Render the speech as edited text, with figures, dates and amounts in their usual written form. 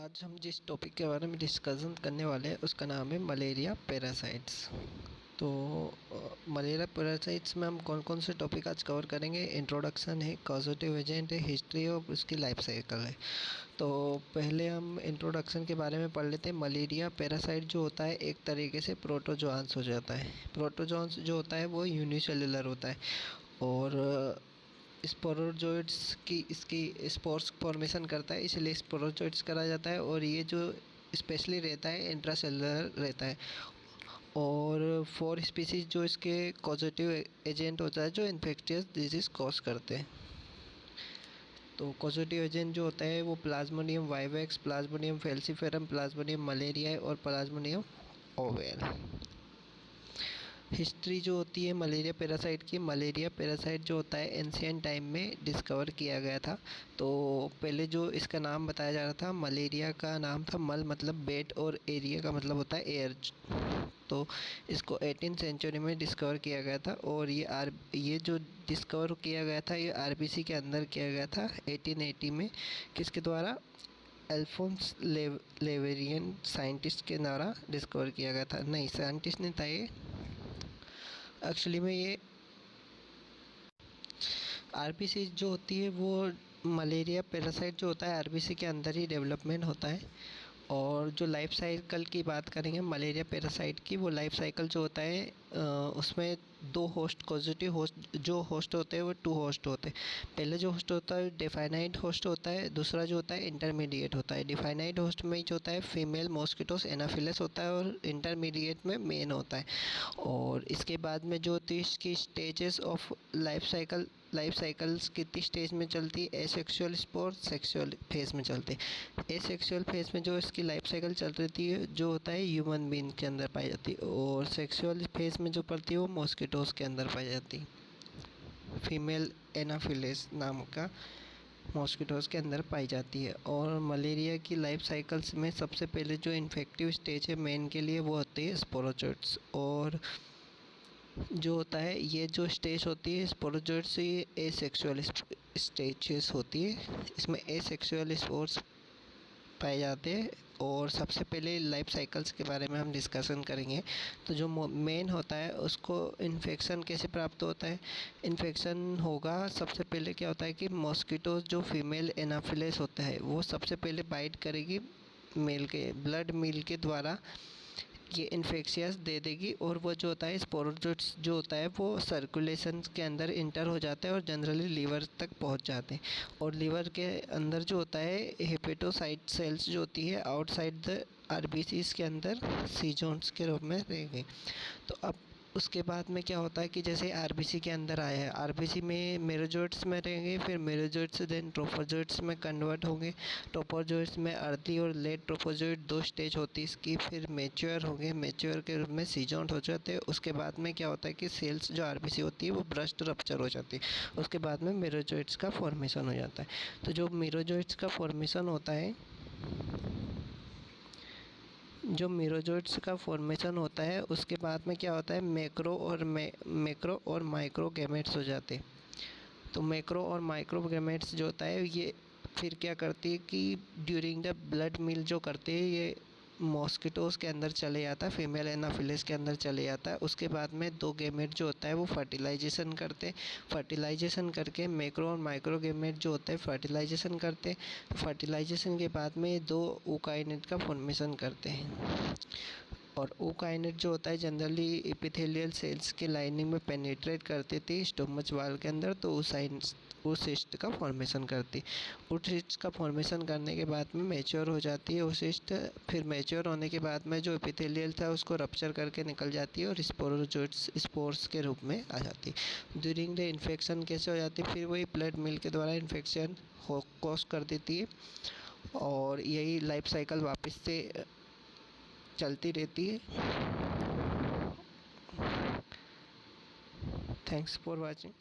आज हम जिस टॉपिक के बारे में डिस्कशन करने वाले हैं उसका नाम है मलेरिया पैरासाइट्स। तो मलेरिया पैरासाइट्स में हम कौन कौन से टॉपिक आज कवर करेंगे। इंट्रोडक्शन है, कॉजेटिव एजेंट है, हिस्ट्री और उसकी लाइफ साइकिल है। तो पहले हम इंट्रोडक्शन के बारे में पढ़ लेते हैं। मलेरिया पैरासाइट जो होता है एक तरीके से प्रोटोजोआंस हो जाता है। प्रोटोजोआंस जो होता है वो यूनिसेलुलर होता है और स्पोरोजोइट्स की इसकी स्पोर्स फॉर्मेशन करता है, इसलिए स्पोरोजोइट्स करा जाता है। और ये जो स्पेशली रहता है इंट्रासेलुलर रहता है। और 4 स्पीसीज जो इसके कॉजेटिव एजेंट होता है जो इन्फेक्टियस डिजीज कॉज करते हैं। तो कॉजेटिव एजेंट जो होता है वो Plasmodium vivax, Plasmodium falciparum, Plasmodium malaria और प्लाज्मोडियम ओवेल। हिस्ट्री जो होती है मलेरिया पैरासाइट की, मलेरिया पैरासाइट जो होता है एंशिएंट टाइम में डिस्कवर किया गया था। तो पहले जो इसका नाम बताया जा रहा था, मलेरिया का नाम था मल मतलब बेट और एरिया का मतलब होता है एयर। तो इसको 18th सेंचुरी में डिस्कवर किया गया था और ये जो डिस्कवर किया गया था ये आरबीसी के अंदर किया गया था 1880 में। किसके द्वारा? अल्फोंस लेवेरियन साइंटिस्ट के द्वारा डिस्कवर किया गया था। नहीं, साइंटिस्ट नहीं था ये, एक्चुअली में ये आरबीसी जो होती है वो मलेरिया पैरासाइट जो होता है आरबीसी के अंदर ही डेवलपमेंट होता है। और जो लाइफ साइकिल की बात करेंगे मलेरिया पैरासाइट की, वो लाइफ साइकिल जो होता है उसमें 2 होस्ट, पॉजिटिव होस्ट जो होस्ट होते हैं वो 2 होस्ट होते हैं। पहले जो होस्ट होता है डिफाइनाइट होस्ट होता है, दूसरा जो होता है इंटरमीडिएट होता है। डिफाइनाइट होस्ट में जो होता है फीमेल मॉस्किटोस एनाफिलस होता है और इंटरमीडिएट में मेन होता है। और इसके बाद में जो होती है इसकी स्टेजेस ऑफ लाइफ साइकिल्स कितनी स्टेज में चलती है? एसेक्सुअल स्पोर सेक्सुअल फेज में चलती है। एसेक्सुअल फेज में जो इसकी लाइफ साइकिल चल रही है जो होता है ह्यूमन बीइंग के अंदर पाई जाती है। और सेक्सुअल फेज में जो पड़ती है वो मॉस्किटोस के अंदर पाई जाती है। फीमेल एनाफिलिस नाम का मॉस्किटोस के अंदर पाई जाती है। और मलेरिया की लाइफ साइकिल्स में सबसे पहले जो इन्फेक्टिव स्टेज है मेन के लिए वो होती है स्पोरोजोइट्स। और जो होता है ये जो स्टेज होती है स्पोरोजोइट्स ये एसेक्सुअल स्टेजेस होती है। इसमें एसेक्सुअल स्पोर्स पाए जाते हैं। और सबसे पहले लाइफ साइकिल्स के बारे में हम डिस्कशन करेंगे। तो जो मेन होता है उसको इन्फेक्शन कैसे प्राप्त होता है? इन्फेक्शन होगा सबसे पहले क्या होता है कि मॉस्किटोज जो फीमेल एनाफिलिस होता है वो सबसे पहले बाइट करेगी मेल के ब्लड मील के द्वारा, ये इन्फेक्शियस दे देगी। और वो जो होता है स्पोरोजोइट्स जो होता है वो सर्कुलेशन के अंदर इंटर हो जाता है और जनरली लीवर तक पहुंच जाते हैं। और लीवर के अंदर जो होता है हेपेटोसाइट सेल्स जो होती है आउटसाइड द आरबीसीज के अंदर सीजोन्स के रूप में रहेंगे। तो अब उसके बाद में क्या होता है कि जैसे आरबीसी के अंदर आया है, आरबीसी में मेरोजोइट्स में रहेंगे, फिर मेरोजोइट्स देन ट्रोफोजोइट्स में कन्वर्ट होंगे। ट्रोफोजोइट्स में अर्ली और लेट ट्रोफोजोइट 2 स्टेज होती है इसकी। फिर मैच्योर होंगे, मैच्योर के रूप में सीजोन्ट हो जाते हैं। उसके बाद में क्या होता है कि सेल्स जो आरबीसी होती है वो ब्रस्ट रप्चर हो जाती है। उसके बाद में मेरोजोइट्स का फॉर्मेशन हो जाता है। तो जो मेरोजोइट्स का फॉर्मेशन होता है, जो मेरोजोइट्स का फॉर्मेशन होता है उसके बाद में क्या होता है मैक्रो और माइक्रो गैमेट्स हो जाते हैं। तो मैक्रो और माइक्रो गैमेट्स जो होता है ये फिर क्या करती है कि ड्यूरिंग द ब्लड मील जो करते हैं ये मॉस्किटोस के अंदर चले जाता है, फीमेल एनाफिलिस के अंदर चले जाता है। उसके बाद में 2 गैमेट जो होता है वो फर्टिलाइजेशन करते हैं। फर्टिलाइजेशन करके मैक्रो और माइक्रो गैमेट जो होता है फर्टिलाइजेशन करते हैं। फर्टिलाइजेशन के बाद में 2 ookinete का फॉर्मेशन करते हैं। और ookinete जो होता है जनरली एपिथेलियल सेल्स के लाइनिंग में पेनिट्रेट करते थे स्टोमच वाल के अंदर, तो उस सिस्ट का फॉर्मेशन करती। उस सिस्ट का फॉर्मेशन करने के बाद में मैच्योर हो जाती है वो सिस्ट। फिर मैच्योर होने के बाद में जो एपिथेलियल था उसको रप्चर करके निकल जाती है और स्पोरोजोइट्स स्पोर्स के रूप में आ जाती है। ड्यूरिंग द इन्फेक्शन कैसे हो जाती है? फिर वही ब्लड मिल के द्वारा इन्फेक्शन कॉज कर देती है और यही लाइफ साइकिल वापस से चलती रहती है। Thanks for watching.